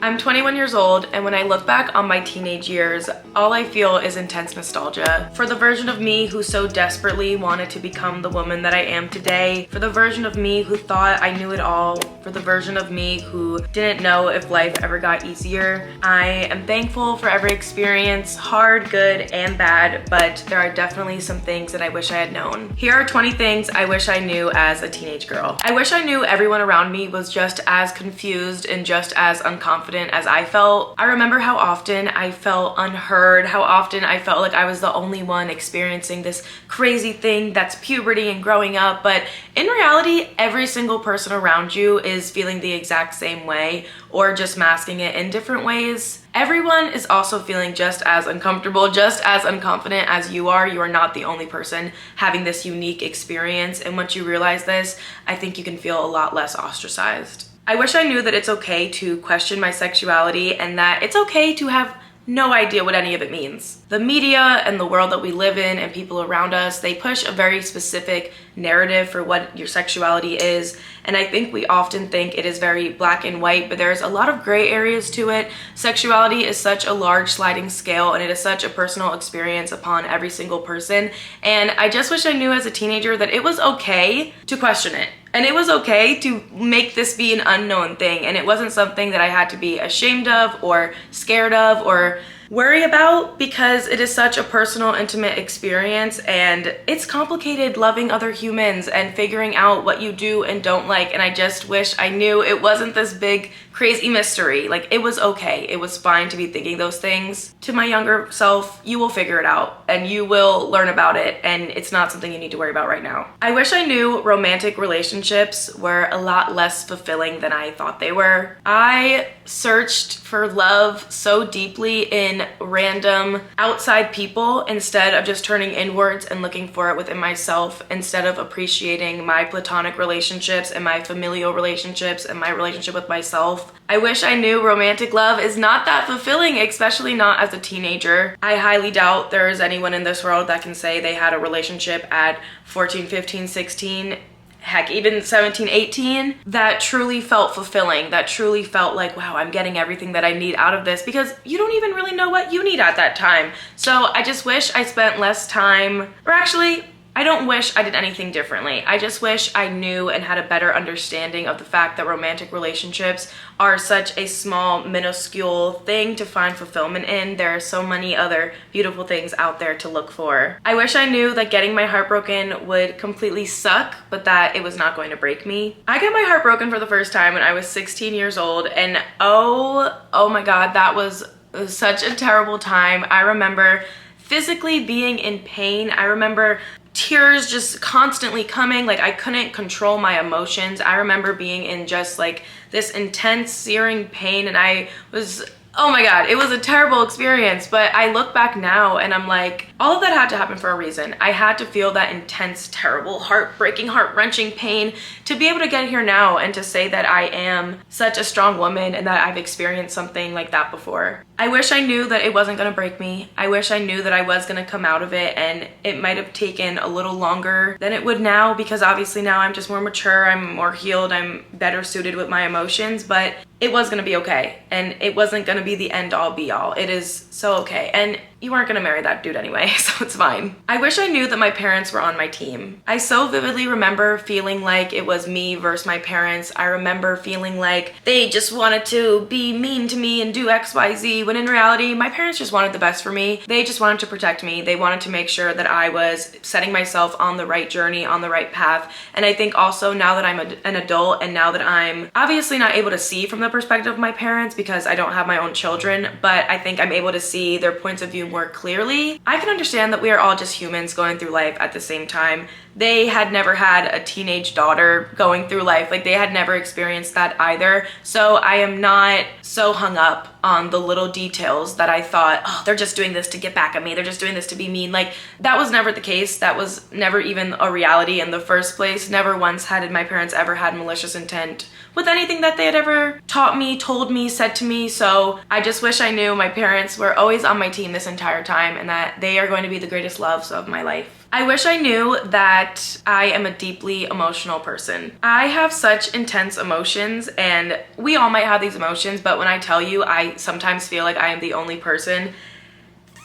I'm 21 years old, and when I look back on my teenage years, all I feel is intense nostalgia for the version of me who so desperately wanted to become the woman that I am today, for the version of me who thought I knew it all, for the version of me who didn't know if life ever got easier. I am thankful for every experience, hard, good, and bad, but there are definitely some things that I wish I had known. Here are 20 things I wish I knew as a teenage girl. I wish I knew everyone around me was just as confused and just as unconfident as I felt. I remember how often I felt unheard, how often I felt like I was the only one experiencing this crazy thing that's puberty and growing up, but in reality, every single person around you is feeling the exact same way or just masking it in different ways. Everyone is also feeling just as uncomfortable, just as unconfident as you are. You are not the only person having this unique experience, and once you realize this, I think you can feel a lot less ostracized. I wish I knew that it's okay to question my sexuality and that it's okay to have no idea what any of it means. The media and the world that we live in and people around us, they push a very specific narrative for what your sexuality is, and I think we often think it is very black and white, but there's a lot of gray areas to it. Sexuality is such a large sliding scale, and it is such a personal experience upon every single person, and I just wish I knew as a teenager that it was okay to question it. And it was okay to make this be an unknown thing, and it wasn't something that I had to be ashamed of or scared of or worry about, because it is such a personal, intimate experience, and it's complicated loving other humans and figuring out what you do and don't like, and I just wish I knew it wasn't this big crazy mystery. Like, it was okay. It was fine to be thinking those things. To my younger self, you will figure it out and you will learn about it, and it's not something you need to worry about right now. I wish I knew romantic relationships were a lot less fulfilling than I thought they were. I searched for love so deeply in random outside people instead of just turning inwards and looking for it within myself, instead of appreciating my platonic relationships and my familial relationships and my relationship with myself. I wish I knew romantic love is not that fulfilling, especially not as a teenager. I highly doubt there is anyone in this world that can say they had a relationship at 14, 15, 16, heck, even 17, 18, that truly felt fulfilling, that truly felt like, wow, I'm getting everything that I need out of this, because you don't even really know what you need at that time. So I just wish I spent less time, or actually, I don't wish I did anything differently. I just wish I knew and had a better understanding of the fact that romantic relationships are such a small, minuscule thing to find fulfillment in. There are so many other beautiful things out there to look for. I wish I knew that getting my heart broken would completely suck, but that it was not going to break me. I got my heart broken for the first time when I was 16 years old, and oh my God, that was such a terrible time. I remember physically being in pain. I remember tears just constantly coming, like I couldn't control my emotions. I remember being in just like this intense searing pain, and I was, oh my God, it was a terrible experience. But I look back now and I'm like, all of that had to happen for a reason. I had to feel that intense, terrible, heartbreaking, heart-wrenching pain to be able to get here now and to say that I am such a strong woman and that I've experienced something like that before. I wish I knew that it wasn't gonna break me. I wish I knew that I was gonna come out of it, and it might have taken a little longer than it would now, because obviously now I'm just more mature, I'm more healed, I'm better suited with my emotions, but it was gonna be okay. And it wasn't gonna be the end all be all. It is so okay. And you weren't gonna marry that dude anyway, so it's fine. I wish I knew that my parents were on my team. I so vividly remember feeling like it was me versus my parents. I remember feeling like they just wanted to be mean to me and do XYZ, when in reality, my parents just wanted the best for me. They just wanted to protect me. They wanted to make sure that I was setting myself on the right journey, on the right path. And I think also now that I'm an adult, and now that I'm obviously not able to see from the perspective of my parents because I don't have my own children, but I think I'm able to see their points of view more clearly. I can understand that we are all just humans going through life at the same time. They had never had a teenage daughter going through life. Like, they had never experienced that either. So I am not so hung up on the little details that I thought, oh, they're just doing this to get back at me. They're just doing this to be mean. Like, that was never the case. That was never even a reality in the first place. Never once had my parents ever had malicious intent with anything that they had ever taught me, told me, said to me. So I just wish I knew my parents were always on my team this entire time and that they are going to be the greatest loves of my life. I wish I knew that I am a deeply emotional person. I have such intense emotions, and we all might have these emotions, but when I tell you, I sometimes feel like I am the only person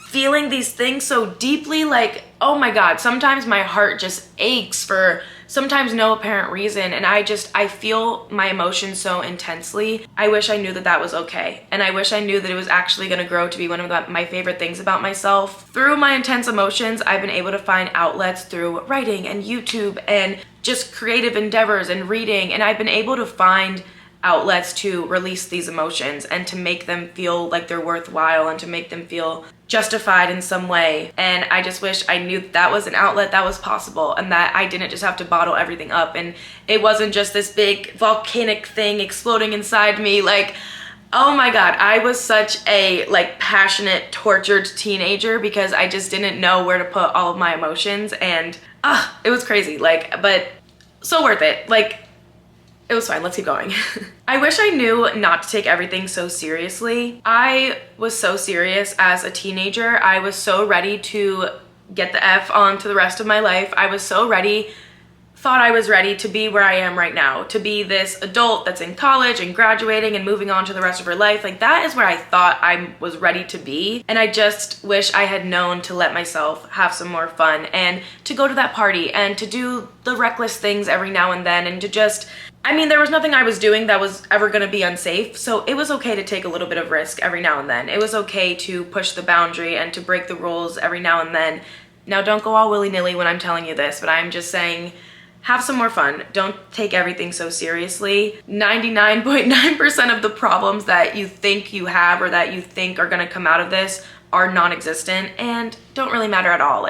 feeling these things so deeply. Like, oh my God, sometimes my heart just aches for sometimes no apparent reason, and I feel my emotions so intensely. I wish I knew that that was okay, and I wish I knew that it was actually going to grow to be one of my favorite things about myself. Through my intense emotions, I've been able to find outlets through writing and YouTube and just creative endeavors and reading, and I've been able to find outlets to release these emotions and to make them feel like they're worthwhile and to make them feel justified in some way. And I just wish I knew that was an outlet that was possible and that I didn't just have to bottle everything up and it wasn't just this big volcanic thing exploding inside me. Like, oh my God, I was such a passionate, tortured teenager because I just didn't know where to put all of my emotions, and it was crazy. But so worth it. It was fine, let's keep going. I wish I knew not to take everything so seriously. I was so serious as a teenager. I was so ready to get the F on to the rest of my life. I was so ready, thought I was ready to be where I am right now, to be this adult that's in college and graduating and moving on to the rest of her life. That is where I thought I was ready to be. And I just wish I had known to let myself have some more fun and to go to that party and to do the reckless things every now and then and to just, there was nothing I was doing that was ever gonna be unsafe, so it was okay to take a little bit of risk every now and then. It was okay to push the boundary and to break the rules every now and then. Now, don't go all willy-nilly when I'm telling you this, but I'm just saying, have some more fun. Don't take everything so seriously. 99.9% of the problems that you think you have or that you think are gonna come out of this are non-existent and don't really matter at all.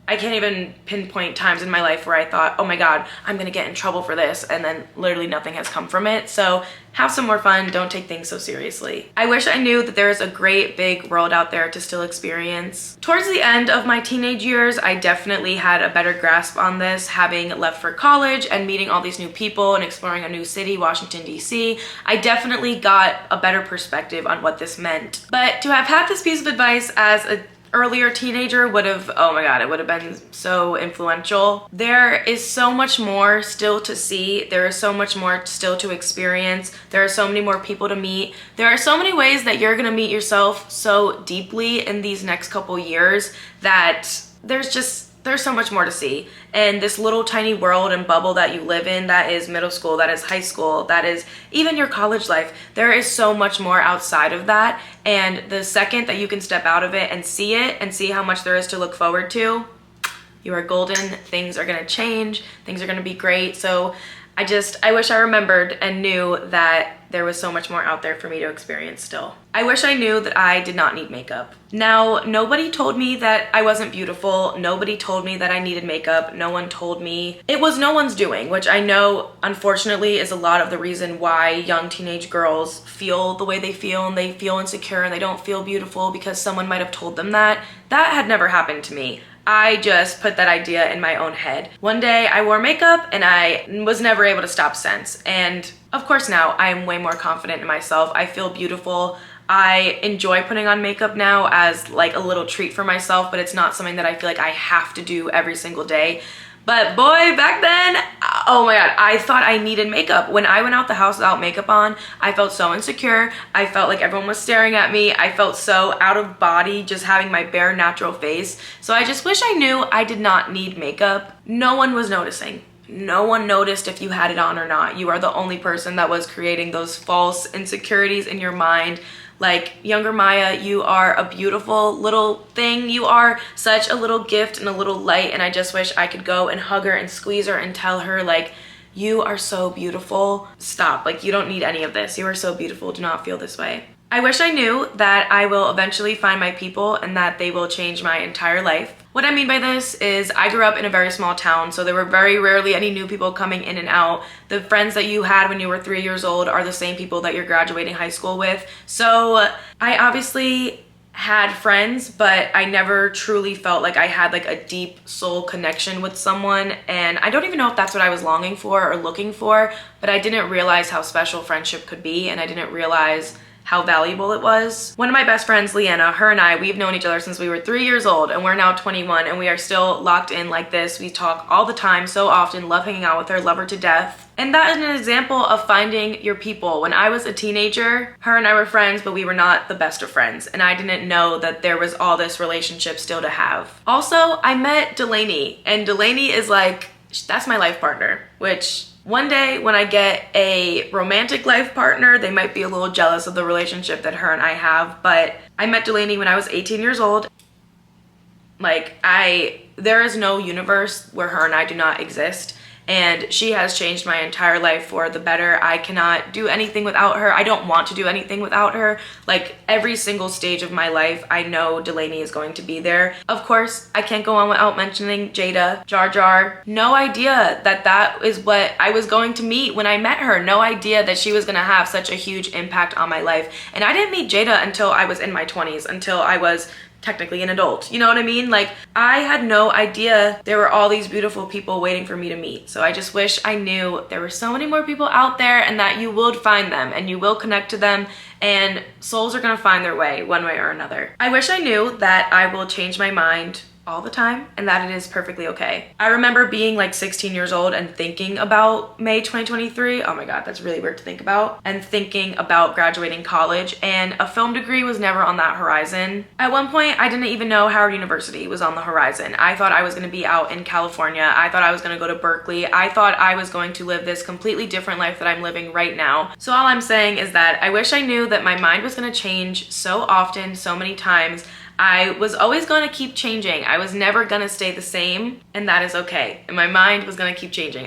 I can't even pinpoint times in my life where I thought, oh my God, I'm gonna get in trouble for this, and then literally nothing has come from it. So have some more fun, don't take things so seriously. I wish I knew that there is a great big world out there to still experience. Towards the end of my teenage years, I definitely had a better grasp on this, having left for college and meeting all these new people and exploring a new city, Washington, DC. I definitely got a better perspective on what this meant. But to have had this piece of advice as a earlier teenager would have, oh my God, it would have been so influential. There is so much more still to see. There is so much more still to experience. There are so many more people to meet. There are so many ways that you're gonna meet yourself so deeply in these next couple years that there's so much more to see. And this little tiny world and bubble that you live in, that is middle school, that is high school, that is even your college life, there is so much more outside of that. And the second that you can step out of it and see how much there is to look forward to, you are golden. Things are gonna change, things are gonna be great. So I wish I remembered and knew that there was so much more out there for me to experience still. I wish I knew that I did not need makeup. Now, nobody told me that I wasn't beautiful. Nobody told me that I needed makeup. No one told me. It was no one's doing, which I know, unfortunately, is a lot of the reason why young teenage girls feel the way they feel and they feel insecure and they don't feel beautiful because someone might have told them that. That had never happened to me. I just put that idea in my own head. One day I wore makeup and I was never able to stop since. And of course now I am way more confident in myself. I feel beautiful. I enjoy putting on makeup now as a little treat for myself, but it's not something that I feel like I have to do every single day. But boy, back then, oh my God, I thought I needed makeup. When I went out the house without makeup on, I felt so insecure. I felt like everyone was staring at me. I felt so out of body just having my bare natural face. So I just wish I knew I did not need makeup. No one was noticing. No one noticed if you had it on or not. You are the only person that was creating those false insecurities in your mind. Younger Maya, you are a beautiful little thing. You are such a little gift and a little light, and I just wish I could go and hug her and squeeze her and tell her, you are so beautiful. Stop. You don't need any of this. You are so beautiful. Do not feel this way. I wish I knew that I will eventually find my people and that they will change my entire life. What I mean by this is I grew up in a very small town, so there were very rarely any new people coming in and out. The friends that you had when you were 3 years old are the same people that you're graduating high school with. So I obviously had friends, but I never truly felt like I had like a deep soul connection with someone. And I don't even know if that's what I was longing for or looking for, but I didn't realize how special friendship could be, and I didn't realize how valuable it was. One of my best friends, Leanna, her and I, we've known each other since we were 3 years old, and we're now 21, and we are still locked in like this. We talk all the time, so often, love hanging out with her, love her to death. And that is an example of finding your people. When I was a teenager, her and I were friends, but we were not the best of friends, and I didn't know that there was all this relationship still to have. Also, I met Delaney, and Delaney is like, that's my life partner, which one day when I get a romantic life partner, they might be a little jealous of the relationship that her and I have, but I met Delaney when I was 18 years old. Like, there is no universe where her and I do not exist. And she has changed my entire life for the better. I cannot do anything without her. I don't want to do anything without her. Like, every single stage of my life, I know Delaney is going to be there. Of course, I can't go on without mentioning Jada, Jar Jar. No idea that that is what I was going to meet when I met her. No idea that she was gonna have such a huge impact on my life. And I didn't meet Jada until I was in my 20s, until I was technically an adult. You know what I mean? Like, I had no idea there were all these beautiful people waiting for me to meet. So I just wish I knew there were so many more people out there, and that you will find them and you will connect to them, and souls are gonna find their way one way or another. I wish I knew that I will change my mind all the time and that it is perfectly okay. I remember being like 16 years old and thinking about May 2023. Oh my God, that's really weird to think about. And thinking about graduating college, and a film degree was never on that horizon. At one point, I didn't even know Howard University was on the horizon. I thought I was gonna be out in California. I thought I was gonna go to Berkeley. I thought I was going to live this completely different life that I'm living right now. So all I'm saying is that I wish I knew that my mind was gonna change so often, so many times. I was always gonna keep changing. I was never gonna stay the same, and that is okay. And my mind was gonna keep changing.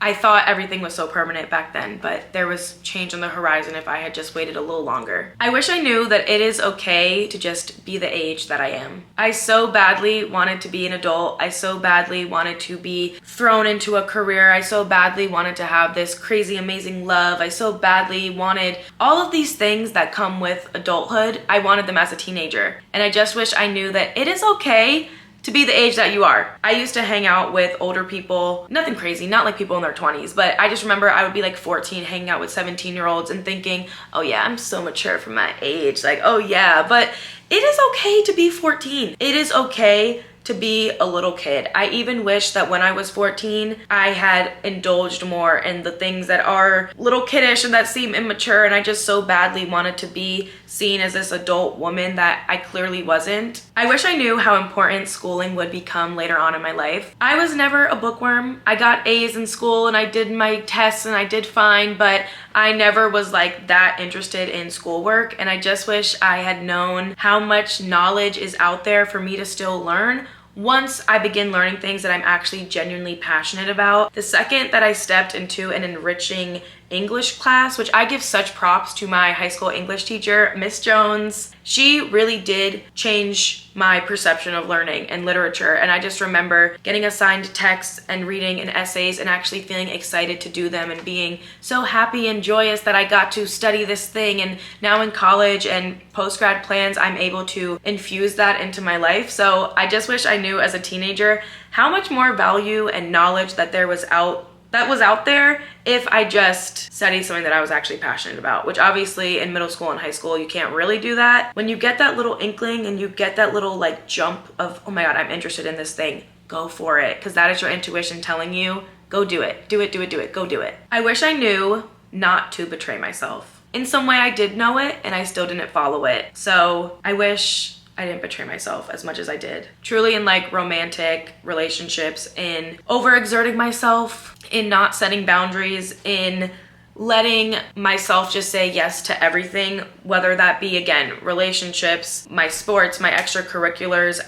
I thought everything was so permanent back then, but there was change on the horizon if I had just waited a little longer. I wish I knew that it is okay to just be the age that I am. I so badly wanted to be an adult. I so badly wanted to be thrown into a career. I so badly wanted to have this crazy, amazing love. I so badly wanted all of these things that come with adulthood. I wanted them as a teenager. And I just wish I knew that it is okay to be the age that you are. I used to hang out with older people, nothing crazy, not like people in their 20s, but I just remember I would be like 14 hanging out with 17-year-olds and thinking, oh yeah, I'm so mature for my age. Like, oh yeah, but it is okay to be 14. It is okay to be a little kid. I even wish that when I was 14, I had indulged more in the things that are little kiddish and that seem immature, and I just so badly wanted to be seen as this adult woman that I clearly wasn't. I wish I knew how important schooling would become later on in my life. I was never a bookworm. I got A's in school and I did my tests and I did fine, but I never was like that interested in schoolwork, and I just wish I had known how much knowledge is out there for me to still learn once I begin learning things that I'm actually genuinely passionate about. The second that I stepped into an enriching English class, which I give such props to my high school English teacher, Miss Jones. She really did change my perception of learning and literature. And I just remember getting assigned texts and reading and essays and actually feeling excited to do them and being so happy and joyous that I got to study this thing. And now in college and post-grad plans, I'm able to infuse that into my life. So I just wish I knew as a teenager how much more value and knowledge that was out there if I just studied something that I was actually passionate about, which obviously in middle school and high school, you can't really do that. When you get that little inkling and you get that little like jump of, oh my God, I'm interested in this thing, go for it. Because that is your intuition telling you, go do it, do it, do it, do it, go do it. I wish I knew not to betray myself. In some way I did know it and I still didn't follow it. So I wish I didn't betray myself as much as I did. Truly in like romantic relationships, in overexerting myself, in not setting boundaries, in letting myself just say yes to everything, whether that be, again, relationships, my sports, my extracurriculars.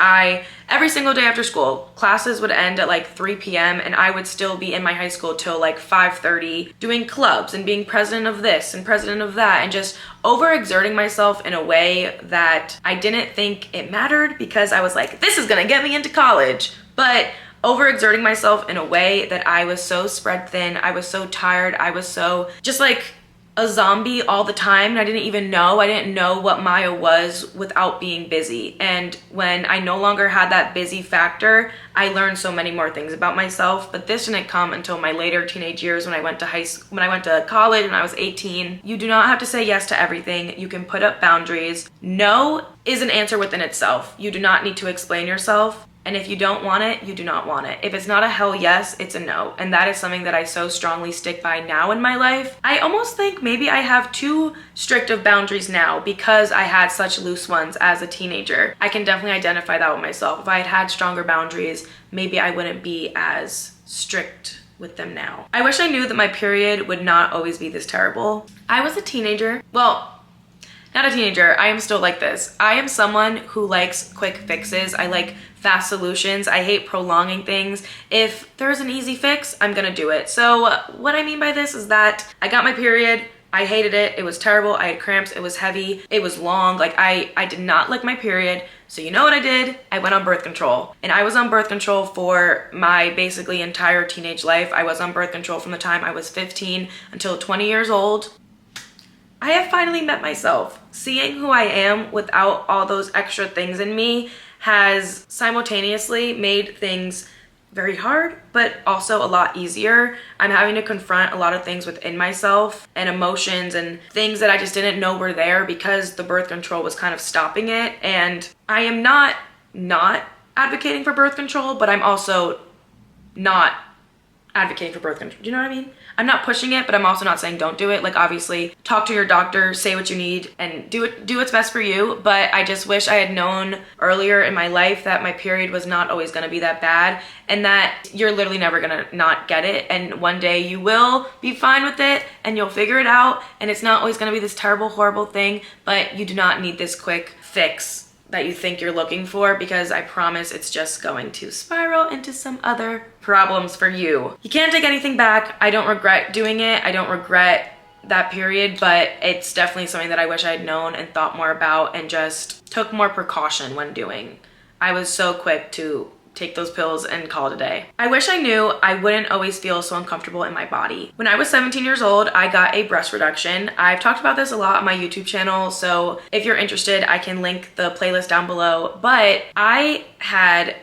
Every single day after school, classes would end at like 3 p.m. and I would still be in my high school till like 5:30 doing clubs and being president of this and president of that and just overexerting myself in a way that I didn't think it mattered because I was like, this is gonna get me into college. But overexerting myself in a way that I was so spread thin, I was so tired, I was so just like a zombie all the time and I didn't even know. I didn't know what Maya was without being busy. And when I no longer had that busy factor, I learned so many more things about myself. But this didn't come until my later teenage years when I went to college when I was 18. You do not have to say yes to everything. You can put up boundaries. No is an answer within itself. You do not need to explain yourself. And if you don't want it, you do not want it. If it's not a hell yes, it's a no. And that is something that I so strongly stick by now in my life. I almost think maybe I have too strict of boundaries now because I had such loose ones as a teenager. I can definitely identify that with myself. If I had had stronger boundaries, maybe I wouldn't be as strict with them now. I wish I knew that my period would not always be this terrible. I was a teenager. Well, not a teenager, I am still like this. I am someone who likes quick fixes. I like fast solutions. I hate prolonging things. If there's an easy fix, I'm gonna do it. So what I mean by this is that I got my period, I hated it, it was terrible, I had cramps, it was heavy, it was long, like I did not like my period. So you know what I did? I went on birth control. And I was on birth control for my basically entire teenage life. I was on birth control from the time I was 15 until 20 years old. I have finally met myself. Seeing who I am without all those extra things in me has simultaneously made things very hard, but also a lot easier. I'm having to confront a lot of things within myself and emotions and things that I just didn't know were there because the birth control was kind of stopping it. And I am not advocating for birth control, but I'm also not advocating for birth control. Do you know what I mean? I'm not pushing it, but I'm also not saying don't do it. Like, obviously, talk to your doctor, say what you need, and do what's best for you. But I just wish I had known earlier in my life that my period was not always gonna be that bad and that you're literally never gonna not get it. And one day you will be fine with it and you'll figure it out. And it's not always gonna be this terrible, horrible thing, but you do not need this quick fix that you think you're looking for, because I promise it's just going to spiral into some other problems for you. You can't take anything back. I don't regret doing it. I don't regret that period, but it's definitely something that I wish I had known and thought more about and just took more precaution when doing. I was so quick to take those pills and call it a day. I wish I knew I wouldn't always feel so uncomfortable in my body. When I was 17 years old, I got a breast reduction. I've talked about this a lot on my YouTube channel, so if you're interested, I can link the playlist down below. But I had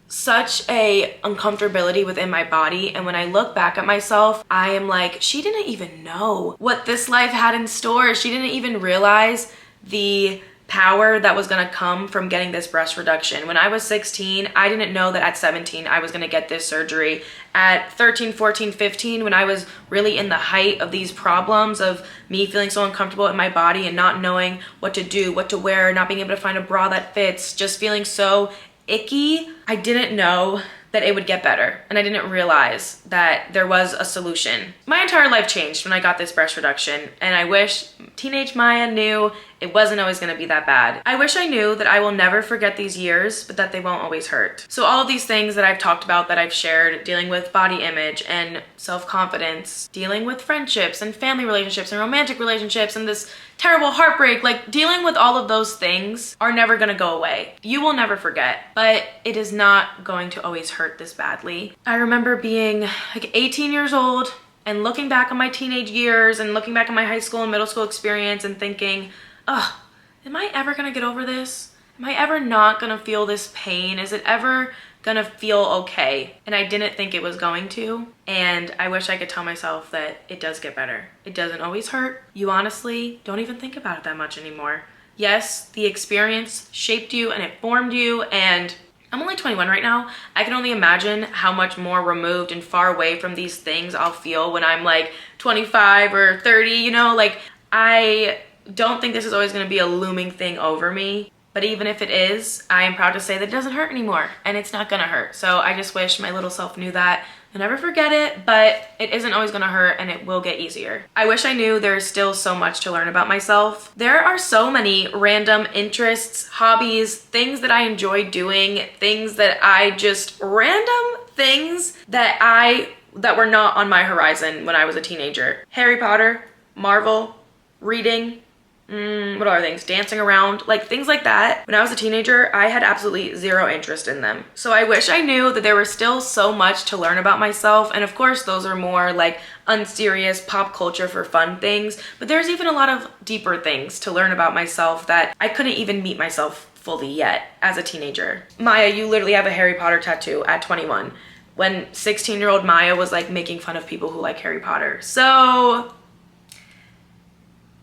such a uncomfortability within my body, and when I look back at myself, I am like, she didn't even know what this life had in store. She didn't even realize the power that was gonna come from getting this breast reduction. When I was 16, I didn't know that at 17 I was gonna get this surgery. At 13, 14, 15, when I was really in the height of these problems of me feeling so uncomfortable in my body and not knowing what to do, what to wear, not being able to find a bra that fits, just feeling so icky, I didn't know that it would get better, and I didn't realize that there was a solution. My entire life changed when I got this breast reduction, and I wish teenage Maya knew it wasn't always gonna be that bad. I wish I knew that I will never forget these years, but that they won't always hurt. So all of these things that I've talked about, that I've shared, dealing with body image and self-confidence, dealing with friendships and family relationships and romantic relationships and this terrible heartbreak, like dealing with all of those things are never gonna go away. You will never forget, but it is not going to always hurt this badly. I remember being like 18 years old and looking back on my teenage years and looking back on my high school and middle school experience and thinking, ugh, am I ever gonna get over this? Am I ever not gonna feel this pain? Is it ever gonna feel okay? And I didn't think it was going to. And I wish I could tell myself that it does get better. It doesn't always hurt. You honestly don't even think about it that much anymore. Yes, the experience shaped you and it formed you, and I'm only 21 right now. I can only imagine how much more removed and far away from these things I'll feel when I'm like 25 or 30, you know? Like, I don't think this is always gonna be a looming thing over me, but even if it is, I am proud to say that it doesn't hurt anymore, and it's not gonna hurt. So I just wish my little self knew that. I'll never forget it, but it isn't always gonna hurt, and it will get easier. I wish I knew there's still so much to learn about myself. There are so many random interests, hobbies, things that I enjoy doing, things that random things that were not on my horizon when I was a teenager. Harry Potter, Marvel, reading, what are things? Dancing around, like things like that. When I was a teenager, I had absolutely zero interest in them. So I wish I knew that there was still so much to learn about myself. And of course, those are more like unserious pop culture for fun things. But there's even a lot of deeper things to learn about myself that I couldn't even meet myself fully yet as a teenager. Maya, you literally have a Harry Potter tattoo at 21, when 16-year-old Maya was like making fun of people who like Harry Potter. So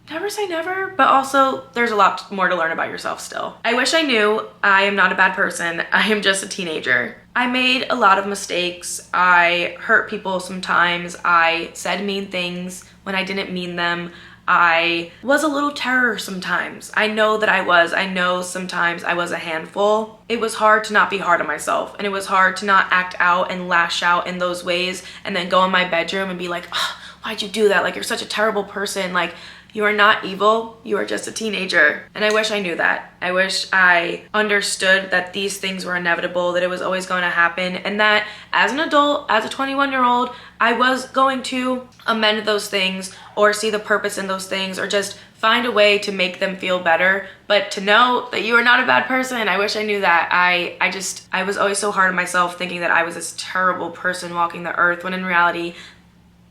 never say never, but also there's a lot more to learn about yourself still. I wish I knew I am not a bad person. I am just a teenager. I made a lot of mistakes. I hurt people sometimes. I said mean things when I didn't mean them. I was a little terror sometimes. I know that I was. I know sometimes I was a handful. It was hard to not be hard on myself, and it was hard to not act out and lash out in those ways and then go in my bedroom and be like, oh, why'd you do that? Like, you're such a terrible person. Like, you are not evil, you are just a teenager. And I wish I knew that. I wish I understood that these things were inevitable, that it was always going to happen, and that as an adult, as a 21-year-old, I was going to amend those things or see the purpose in those things or just find a way to make them feel better. But to know that you are not a bad person, I wish I knew that. I was always so hard on myself, thinking that I was this terrible person walking the earth, when in reality,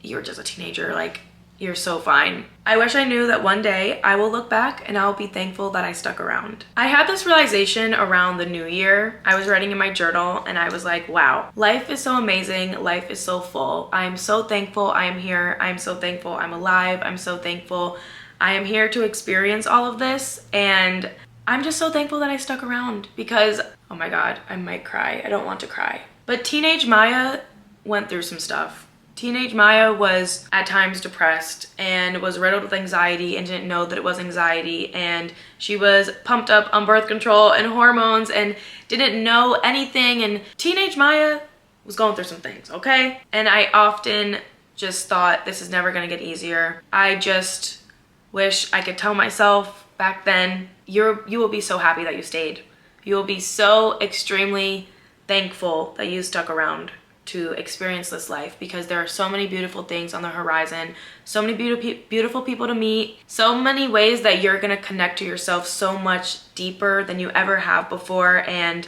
you're just a teenager. Like, you're so fine. I wish I knew that one day I will look back and I'll be thankful that I stuck around. I had this realization around the new year. I was writing in my journal and I was like, wow, life is so amazing. Life is so full. I am so thankful I am here. I am so thankful I'm alive. I'm so thankful I am here to experience all of this. And I'm just so thankful that I stuck around, because, oh my God, I might cry. I don't want to cry. But teenage Maya went through some stuff. Teenage Maya was at times depressed and was riddled with anxiety and didn't know that it was anxiety, and she was pumped up on birth control and hormones and didn't know anything, and teenage Maya was going through some things, okay? And I often just thought, this is never gonna get easier. I just wish I could tell myself back then, you will be so happy that you stayed. You will be so extremely thankful that you stuck around to experience this life, because there are so many beautiful things on the horizon, so many beautiful people to meet, so many ways that you're gonna connect to yourself so much deeper than you ever have before. And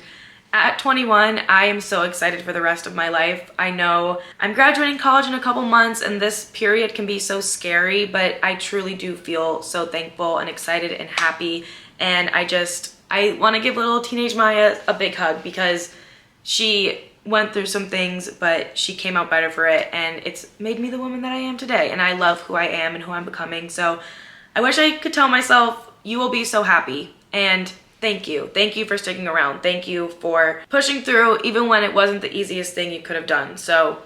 at 21, I am so excited for the rest of my life. I know I'm graduating college in a couple months, and this period can be so scary, but I truly do feel so thankful and excited and happy. And I want to give little teenage Maya a big hug, because she went through some things, but she came out better for it, and it's made me the woman that I am today, and I love who I am and who I'm becoming. So I wish I could tell myself, you will be so happy, and thank you. Thank you for sticking around. Thank you for pushing through even when it wasn't the easiest thing you could have done. So,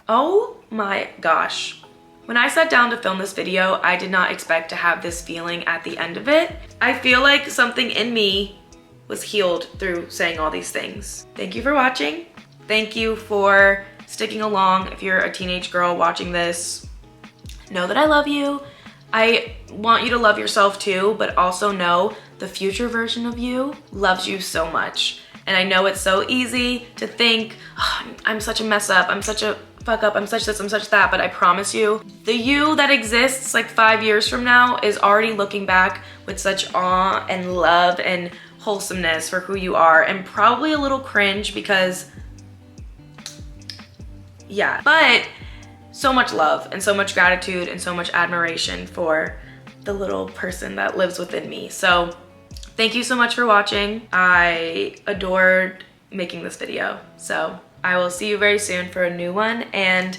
oh my gosh. When I sat down to film this video, I did not expect to have this feeling at the end of it. I feel like something in me was healed through saying all these things. Thank you for watching. Thank you for sticking along. If you're a teenage girl watching this, know that I love you. I want you to love yourself too, but also know the future version of you loves you so much. And I know it's so easy to think, oh, I'm such a mess up, I'm such a fuck up, I'm such this, I'm such that, but I promise you, the you that exists like 5 years from now is already looking back with such awe and love and wholesomeness for who you are, and probably a little cringe because, yeah, but so much love and so much gratitude and so much admiration for the little person that lives within me. So thank you so much for watching. I adored making this video. So I will see you very soon for a new one, and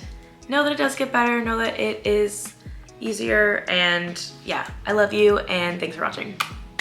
know that it does get better, know that it is easier, and yeah, I love you and thanks for watching.